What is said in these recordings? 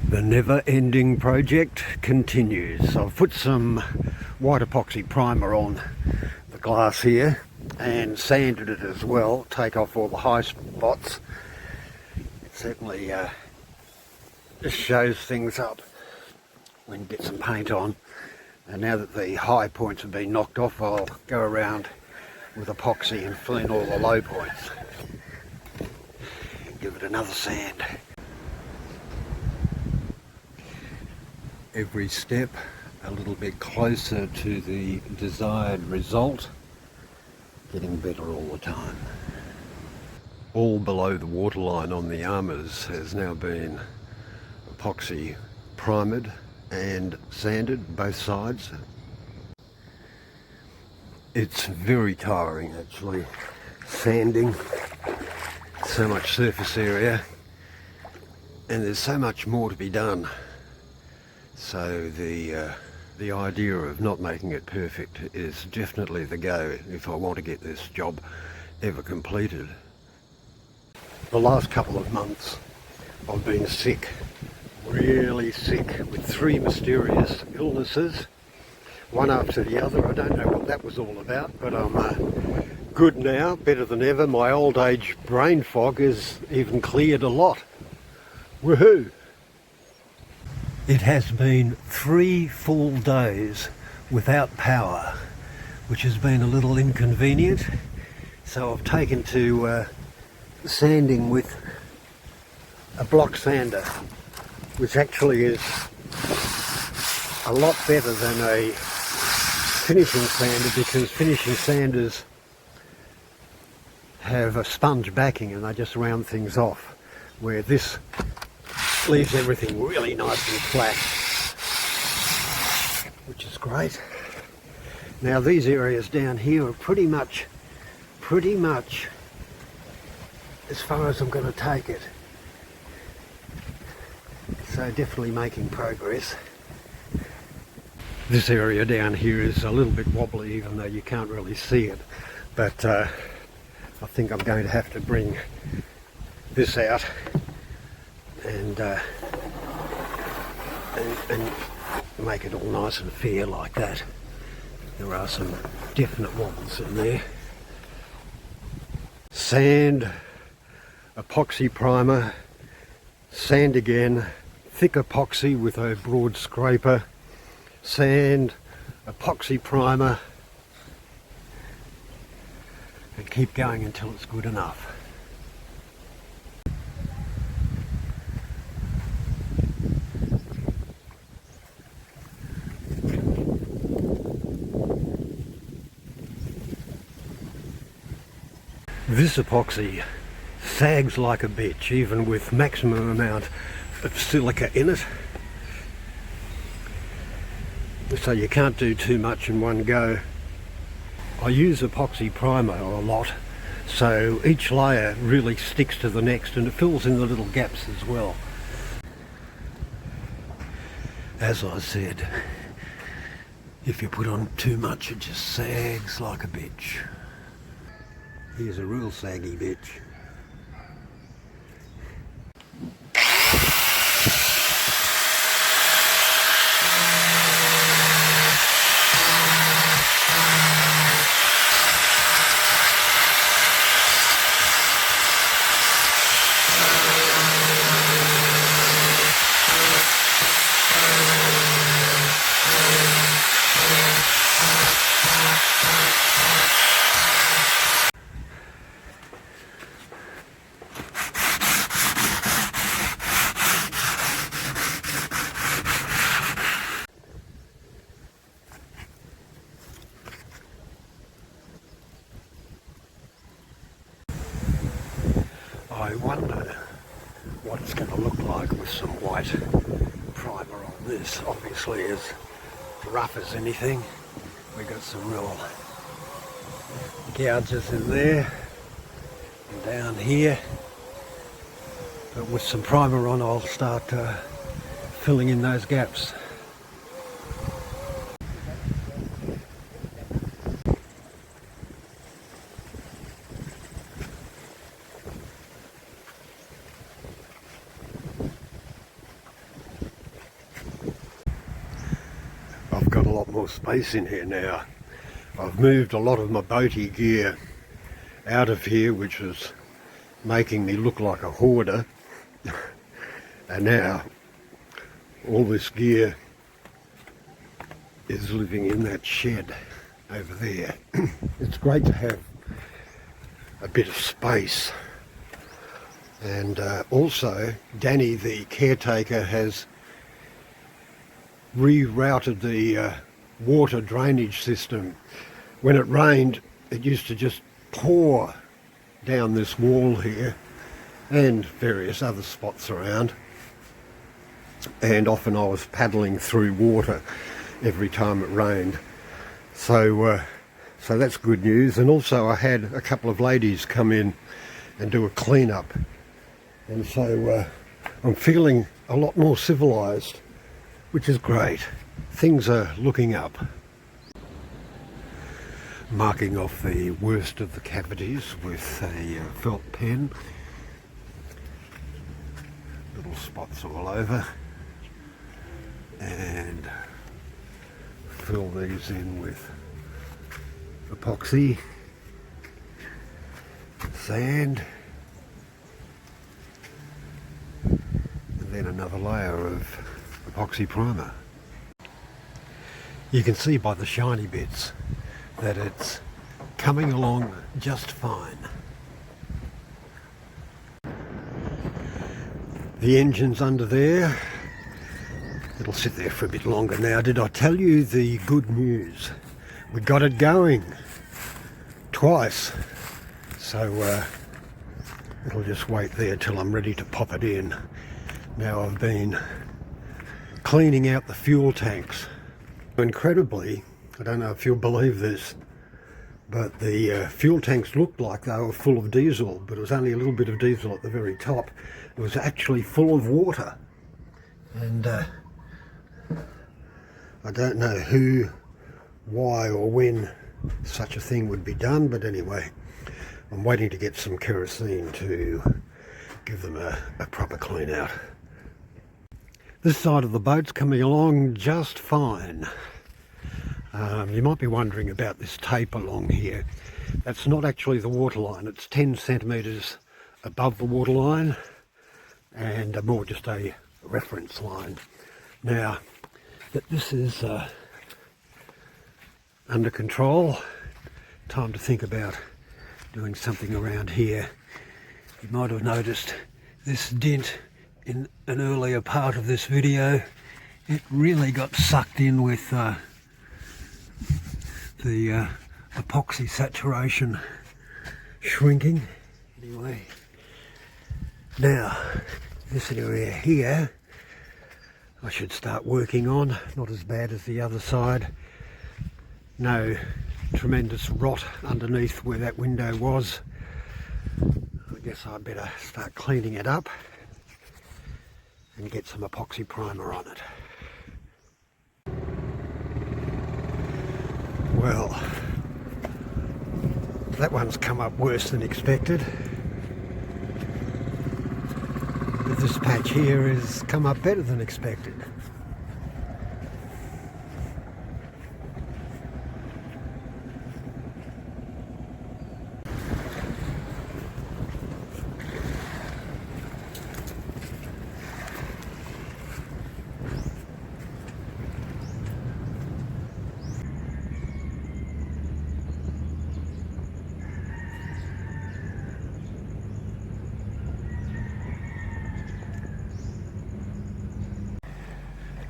The never-ending project continues. I've put some white epoxy primer on the glass here and sanded it as well, take off all the high spots. It certainly just shows things up when you get some paint on. And now that the high points have been knocked off, I'll go around with epoxy and fill in all the low points. Give it another sand. Every step a little bit closer to the desired result, getting better all the time. All below the waterline on the armours has now been epoxy primered and sanded, both sides. It's very tiring actually, sanding, so much surface area, and there's so much more to be done. So the idea of not making it perfect is definitely the go if I want to get this job ever completed. The last couple of months I've been sick, really sick, with 3 mysterious illnesses, one after the other. I don't know what that was all about, but I'm good now, better than ever. My old age brain fog has even cleared a lot. Woohoo! It has been 3 full days without power, which has been a little inconvenient. So I've taken to sanding with a block sander, which actually is a lot better than a finishing sander, because finishing sanders have a sponge backing and they just round things off, where this leaves everything really nice and flat, which is great. Now these areas down here are pretty much as far as I'm going to take it, so definitely making progress. This area down here is a little bit wobbly, even though you can't really see it, but I think I'm going to have to bring this out and make it all nice and fair like that. There are some definite wobbles in there. Sand, epoxy primer, sand again, thick epoxy with a broad scraper, sand, epoxy primer, and keep going until it's good enough. This epoxy sags like a bitch, even with maximum amount of silica in it. So you can't do too much in one go. I use epoxy primer a lot, so each layer really sticks to the next and it fills in the little gaps as well. As I said, if you put on too much, it just sags like a bitch. Here's a real saggy bitch. I wonder what it's going to look like with some white primer on this. Obviously as rough as anything. We got some real gouges in there and down here, but with some primer on I'll start filling in those gaps. I've got a lot more space in here now. I've moved a lot of my boaty gear out of here, which was making me look like a hoarder. And now all this gear is living in that shed over there. It's great to have a bit of space. And also Danny, the caretaker, has rerouted the water drainage system. When it rained, it used to just pour down this wall here and various other spots around, and often I was paddling through water every time it rained. So that's good news. And also I had a couple of ladies come in and do a clean up, and so I'm feeling a lot more civilized, which is great. Things are looking up. Marking off the worst of the cavities with a felt pen. Little spots all over. And fill these in with epoxy, sand, and then another layer of epoxy primer. You can see by the shiny bits that it's coming along just fine. The engine's under there. It'll sit there for a bit longer now. Did I tell you the good news? We got it going twice. So it'll just wait there till I'm ready to pop it in. Now I've been cleaning out the fuel tanks. Incredibly, I don't know if you'll believe this, but the fuel tanks looked like they were full of diesel, but it was only a little bit of diesel at the very top. It was actually full of water. And I don't know who, why or when such a thing would be done, but anyway, I'm waiting to get some kerosene to give them a proper clean out. This side of the boat's coming along just fine. You might be wondering about this tape along here. That's not actually the waterline. It's 10 centimetres above the waterline and more just a reference line. Now that this is under control, time to think about doing something around here. You might have noticed this dent in an earlier part of this video. It really got sucked in with the epoxy saturation shrinking. Anyway, now this area here I should start working on. Not as bad as the other side. No tremendous rot underneath where that window was. I guess I better start cleaning it up and get some epoxy primer on it. Well, that one's come up worse than expected. But this patch here has come up better than expected.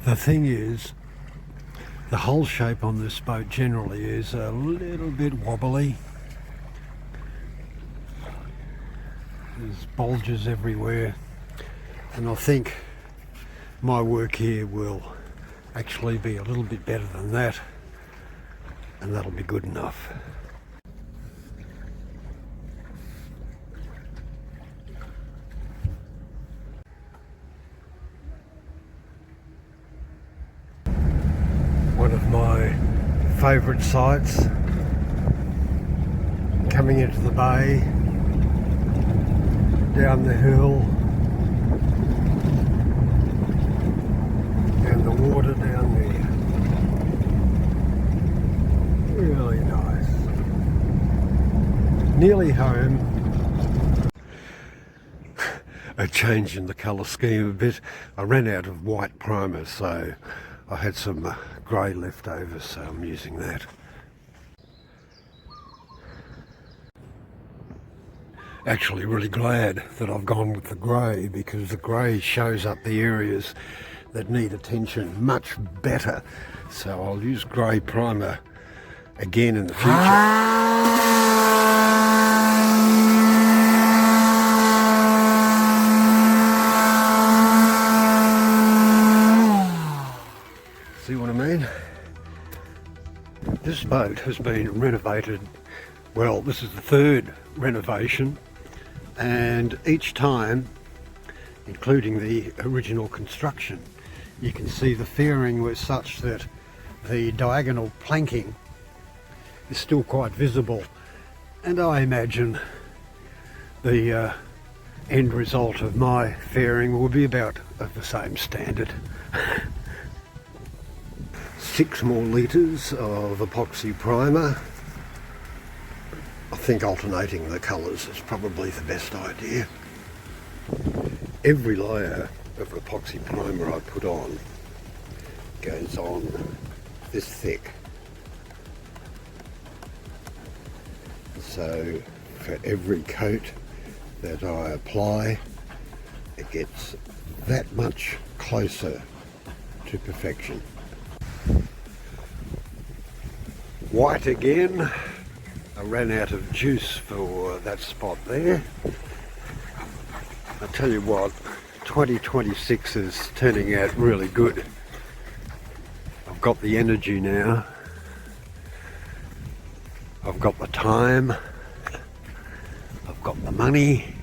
The thing is, the hull shape on this boat generally is a little bit wobbly. There's bulges everywhere, and I think my work here will actually be a little bit better than that, and that'll be good enough. One of my favourite sights, coming into the bay, down the hill, and the water down there. nearly home. A change in the colour scheme a bit. I ran out of white primer, so I had some grey left over, so I'm using that. Actually really glad that I've gone with the grey, because the grey shows up the areas that need attention much better. So I'll use grey primer again in the future. See what I mean? This boat has been renovated. Well, this is the third renovation, and each time, including the original construction, you can see the fairing was such that the diagonal planking is still quite visible, and I imagine the end result of my fairing will be about of the same standard. 6 more litres of epoxy primer. I think alternating the colours is probably the best idea. Every layer of epoxy primer I put on goes on this thick. So for every coat that I apply, it gets that much closer to perfection. White again. I ran out of juice for that spot there. I tell you what, 2026 is turning out really good. I've got the energy now. I've got the time. I've got the money.